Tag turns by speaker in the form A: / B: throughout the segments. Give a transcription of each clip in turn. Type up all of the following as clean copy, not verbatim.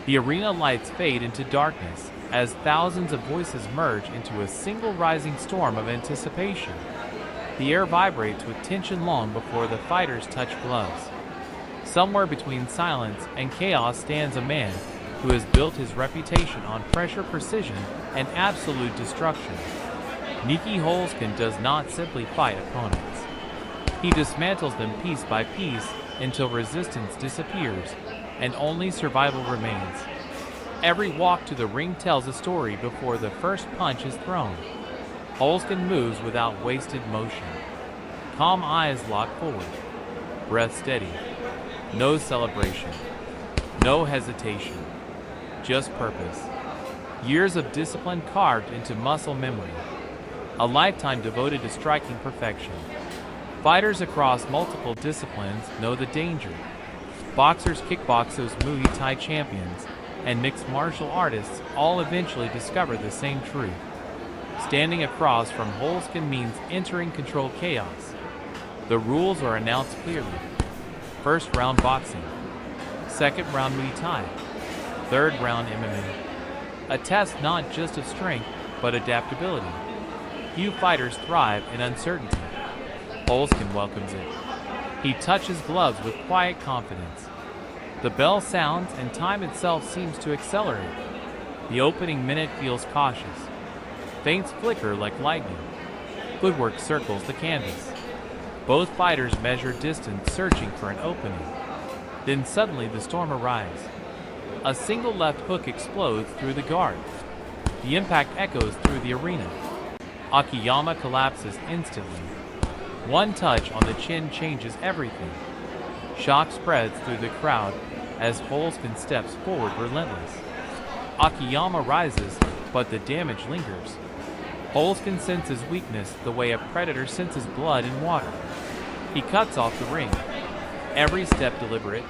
A: The arena lights fade into darkness as thousands of voices merge into a single rising storm of anticipation. The air vibrates with tension long before the fighters touch gloves. Somewhere between silence and chaos stands a man who has built his reputation on pressure, precision, and absolute destruction. Nieky Holzken does not simply fight opponents. He dismantles them piece by piece until resistance disappears and only survival remains. Every walk to the ring tells a story before the first punch is thrown. Holzken moves without wasted motion. Calm eyes lock forward. Breath steady. No celebration. No hesitation. Just purpose. Years of discipline carved into muscle memory. A lifetime devoted to striking perfection. Fighters across multiple disciplines know the danger. Boxers, kickboxers, Muay Thai champions, and mixed martial artists all eventually discover the same truth. Standing across from Holzken means entering controlled chaos. The rules are announced clearly. First round boxing. Second round Muay Thai. Third round MMA. A test not just of strength, but adaptability. Few fighters thrive in uncertainty. Holzken welcomes it. He touches gloves with quiet confidence. The bell sounds and time itself seems to accelerate. The opening minute feels cautious. Feints flicker like lightning. Footwork circles the canvas. Both fighters measure distance, searching for an opening. Then suddenly the storm arrives. A single left hook explodes through the guard. The impact echoes through the arena. Akiyama collapses instantly. One touch on the chin changes everything. Shock spreads through the crowd as Holzken steps forward, relentless. Akiyama rises, but the damage lingers. Holzken senses weakness the way a predator senses blood in water. He cuts off the ring. Every step deliberate,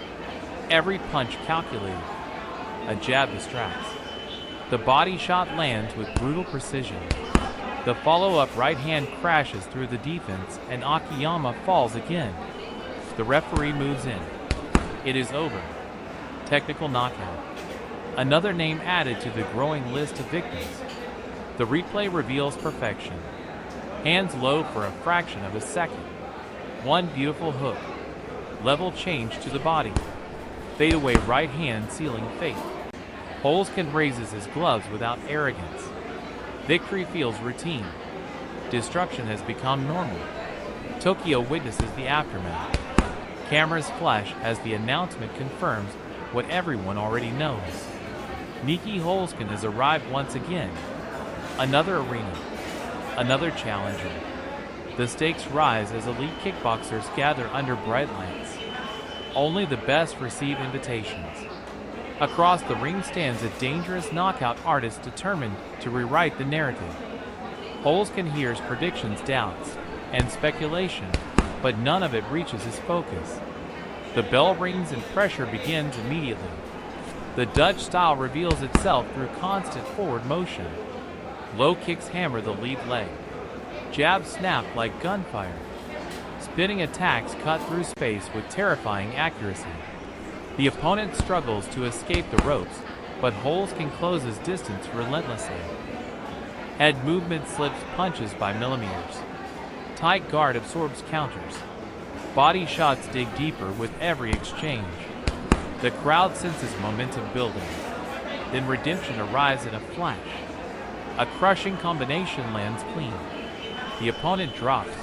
A: every punch calculated. A jab distracts. The body shot lands with brutal precision. The follow-up right hand crashes through the defense and Akiyama falls again. The referee moves in. It is over. Technical knockout. Another name added to the growing list of victims. The replay reveals perfection. Hands low for a fraction of a second. One beautiful hook. Level change to the body. Fadeaway right hand sealing fate. Holzken raises his gloves without arrogance. Victory feels routine. Destruction has become normal. Tokyo witnesses the aftermath. Cameras flash as the announcement confirms what everyone already knows. Nieky Holzken has arrived once again. Another arena. Another challenger. The stakes rise as elite kickboxers gather under bright lights. Only the best receive invitations. Across the ring stands a dangerous knockout artist determined to rewrite the narrative. Holzken hears predictions, doubts, and speculation, but none of it reaches his focus. The bell rings and pressure begins immediately. The Dutch style reveals itself through constant forward motion. Low kicks hammer the lead leg. Jabs snap like gunfire. Spinning attacks cut through space with terrifying accuracy. The opponent struggles to escape the ropes, but Holzken closes distance relentlessly. Head movement slips punches by millimeters. Tight guard absorbs counters. Body shots dig deeper with every exchange. The crowd senses momentum building. Then redemption arrives in a flash. A crushing combination lands clean. The opponent drops.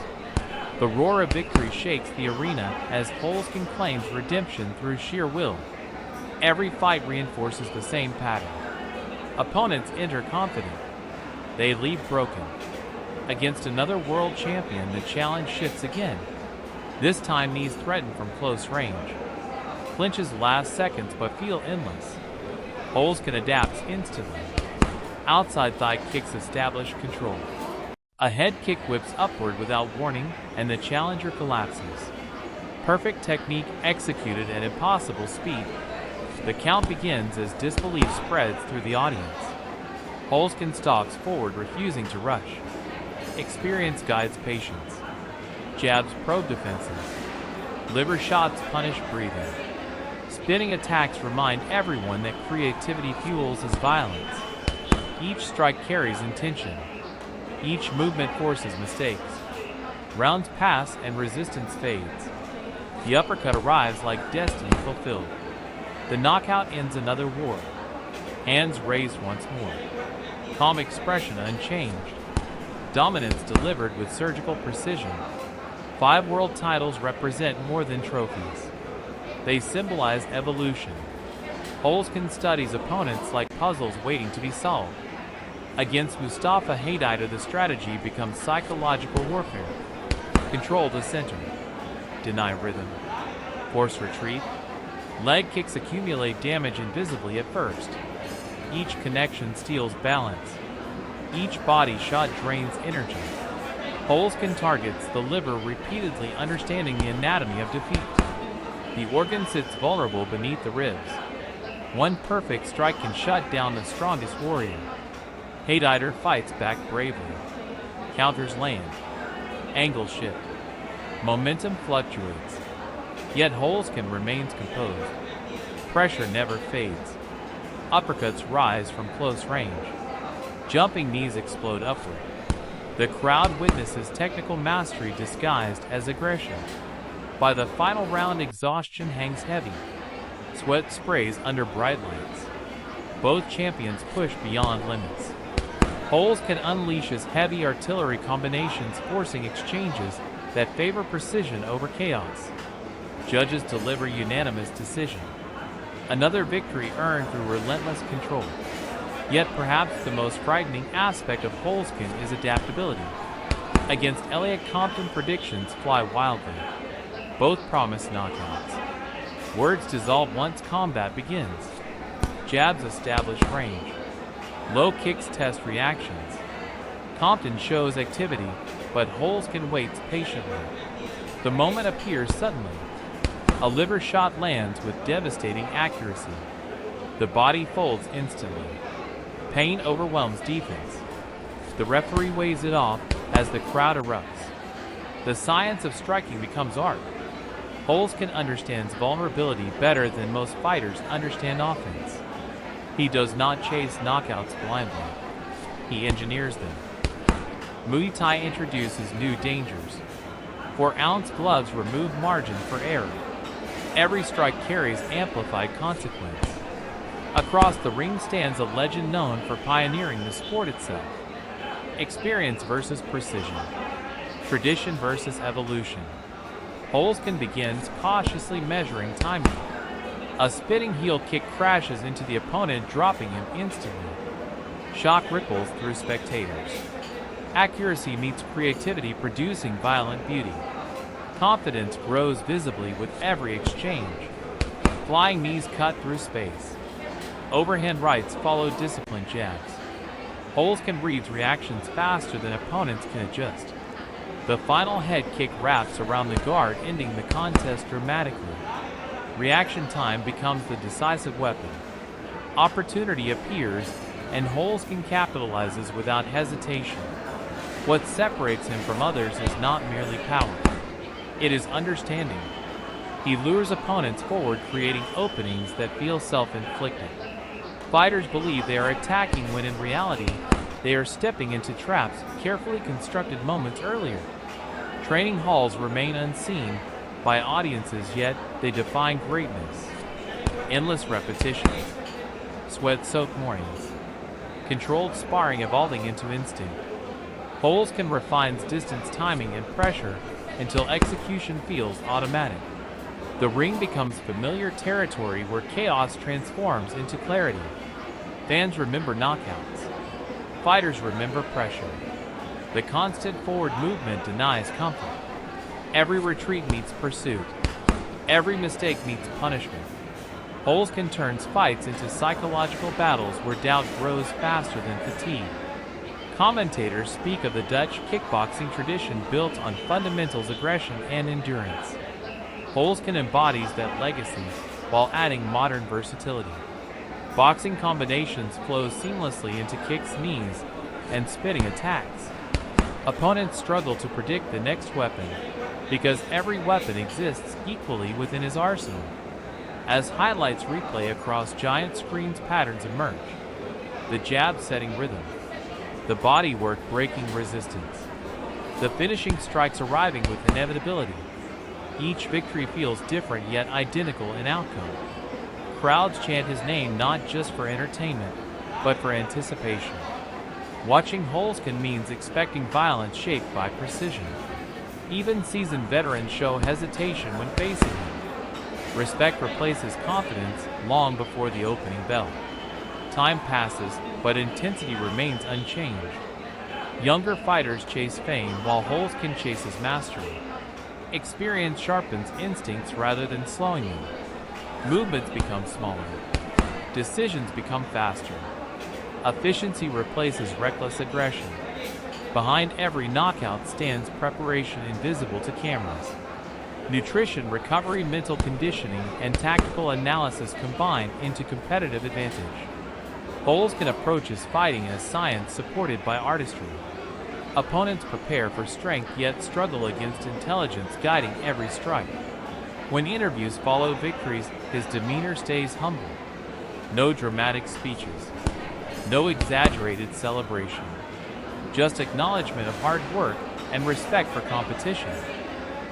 A: The roar of victory shakes the arena as Holzken claims redemption through sheer will. Every fight reinforces the same pattern. Opponents enter confident. They leave broken. Against another world champion, the challenge shifts again. This time knees threaten from close range. Clinches last seconds but feel endless. Holzken adapts instantly. Outside thigh kicks establish control. A head kick whips upward without warning, and the challenger collapses. Perfect technique executed at impossible speed. The count begins as disbelief spreads through the audience. Holzken stalks forward, refusing to rush. Experience guides patience. Jabs probe defenses. Liver shots punish breathing. Spinning attacks remind everyone that creativity fuels his violence. Each strike carries intention. Each movement forces mistakes. Rounds pass and resistance fades. The uppercut arrives like destiny fulfilled. The knockout ends another war. Hands raised once more. Calm expression unchanged. Dominance delivered with surgical precision. 5 world titles represent more than trophies. They symbolize evolution. Holzken studies opponents like puzzles waiting to be solved. Against Mustafa Haida, the strategy becomes psychological warfare. Control the center. Deny rhythm. Force retreat. Leg kicks accumulate damage invisibly at first. Each connection steals balance. Each body shot drains energy. Holzken targets the liver repeatedly, understanding the anatomy of defeat. The organ sits vulnerable beneath the ribs. One perfect strike can shut down the strongest warrior. Haida fights back bravely. Counters land. Angles shift. Momentum fluctuates. Yet Holzken remains composed. Pressure never fades. Uppercuts rise from close range. Jumping knees explode upward. The crowd witnesses technical mastery disguised as aggression. By the final round, exhaustion hangs heavy. Sweat sprays under bright lights. Both champions push beyond limits. Holzken unleashes heavy artillery combinations, forcing exchanges that favor precision over chaos. Judges deliver unanimous decision. Another victory earned through relentless control. Yet perhaps the most frightening aspect of Holzken is adaptability. Against Elliot, Compton predictions fly wildly. Both promise knockouts. Words dissolve once combat begins. Jabs establish range. Low kicks test reactions. Compton shows activity, but Holzken waits patiently. The moment appears suddenly. A liver shot lands with devastating accuracy. The body folds instantly. Pain overwhelms defense. The referee weighs it off as the crowd erupts. The science of striking becomes art. Holzken understands vulnerability better than most fighters understand offense. He does not chase knockouts blindly. He engineers them. Muay Thai introduces new dangers. 4-ounce gloves remove margin for error. Every strike carries amplified consequence. Across the ring stands a legend known for pioneering the sport itself. Experience versus precision. Tradition versus evolution. Holzken begins cautiously measuring timing. A spinning heel kick crashes into the opponent, dropping him instantly. Shock ripples through spectators. Accuracy meets creativity, producing violent beauty. Confidence grows visibly with every exchange. Flying knees cut through space. Overhand rights follow disciplined jabs. Holzken reads reactions faster than opponents can adjust. The final head kick wraps around the guard, ending the contest dramatically. Reaction time becomes the decisive weapon. Opportunity appears, and Holzken capitalizes without hesitation. What separates him from others is not merely power. It is understanding. He lures opponents forward, creating openings that feel self-inflicted. Fighters believe they are attacking when in reality, they are stepping into traps carefully constructed moments earlier. Training halls remain unseen by audiences, yet they define greatness. Endless repetitions. Sweat-soaked mornings. Controlled sparring evolving into instinct. Holzken refines distance, timing, and pressure until execution feels automatic. The ring becomes familiar territory where chaos transforms into clarity. Fans remember knockouts. Fighters remember pressure. The constant forward movement denies comfort. Every retreat meets pursuit. Every mistake meets punishment. Holzken turns fights into psychological battles where doubt grows faster than fatigue. Commentators speak of the Dutch kickboxing tradition built on fundamentals, aggression, and endurance. Holzken embodies that legacy while adding modern versatility. Boxing combinations flow seamlessly into kicks, knees, and spinning attacks. Opponents struggle to predict the next weapon because every weapon exists equally within his arsenal. As highlights replay across giant screens, patterns emerge. The jab setting rhythm, the bodywork breaking resistance, the finishing strikes arriving with inevitability. Each victory feels different yet identical in outcome. Crowds chant his name not just for entertainment, but for anticipation. Watching Holzken means expecting violence shaped by precision. Even seasoned veterans show hesitation when facing him. Respect replaces confidence long before the opening bell. Time passes, but intensity remains unchanged. Younger fighters chase fame while Holzken chases mastery. Experience sharpens instincts rather than slowing them. Movements become smaller. Decisions become faster. Efficiency replaces reckless aggression. Behind every knockout stands preparation invisible to cameras. Nutrition, recovery, mental conditioning, and tactical analysis combine into competitive advantage. Holzken approaches fighting as science supported by artistry. Opponents prepare for strength yet struggle against intelligence guiding every strike. When interviews follow victories, his demeanor stays humble. No dramatic speeches. No exaggerated celebration. Just acknowledgement of hard work and respect for competition.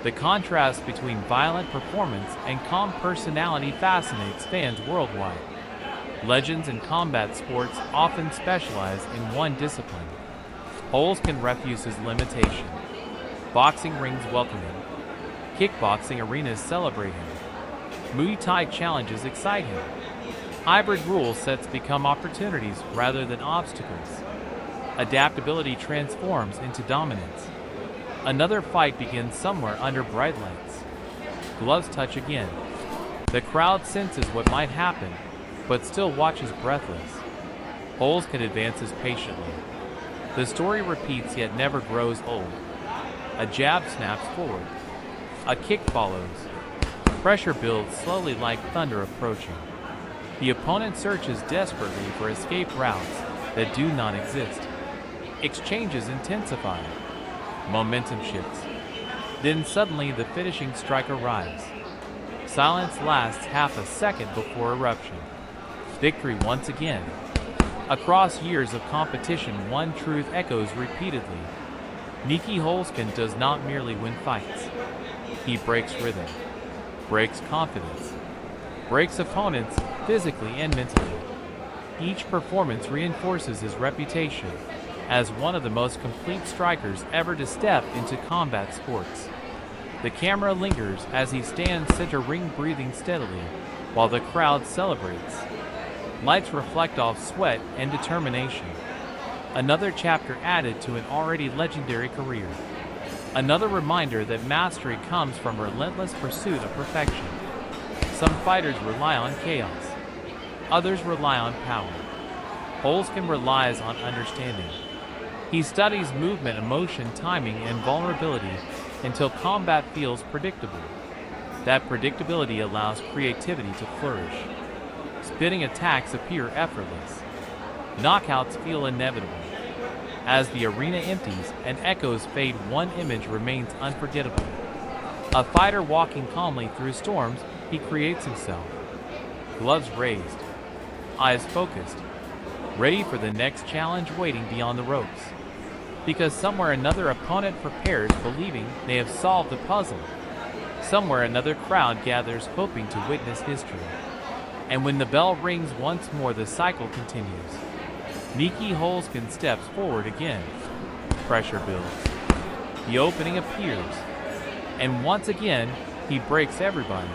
A: The contrast between violent performance and calm personality fascinates fans worldwide. Legends in combat sports often specialize in one discipline. Holzken refuses limitation. Boxing rings welcome him. Kickboxing arenas celebrate him. Muay Thai challenges excite him. Hybrid rule sets become opportunities rather than obstacles. Adaptability transforms into dominance. Another fight begins somewhere under bright lights. Gloves touch again. The crowd senses what might happen, but still watches breathless. Holzken advances patiently. The story repeats yet never grows old. A jab snaps forward. A kick follows. Pressure builds slowly like thunder approaching. The opponent searches desperately for escape routes that do not exist. Exchanges intensify. Momentum shifts. Then suddenly the finishing strike arrives. Silence lasts half a second before eruption. Victory once again. Across years of competition, one truth echoes repeatedly. Nieky Holzken does not merely win fights. He breaks rhythm, breaks confidence, breaks opponents physically and mentally. Each performance reinforces his reputation as one of the most complete strikers ever to step into combat sports. The camera lingers as he stands center ring breathing steadily while the crowd celebrates. Lights reflect off sweat and determination. Another chapter added to an already legendary career. Another reminder that mastery comes from relentless pursuit of perfection. Some fighters rely on chaos. Others rely on power. Holzken relies on understanding. He studies movement, emotion, timing, and vulnerability until combat feels predictable. That predictability allows creativity to flourish. Spinning attacks appear effortless. Knockouts feel inevitable. As the arena empties and echoes fade, one image remains unforgettable. A fighter walking calmly through storms, he creates himself. Gloves raised, eyes focused, ready for the next challenge waiting beyond the ropes. Because somewhere another opponent prepares, believing they have solved the puzzle. Somewhere another crowd gathers, hoping to witness history. And when the bell rings once more, the cycle continues. Nieky Holzken steps forward again. Pressure builds. The opening appears. And once again, he breaks everybody.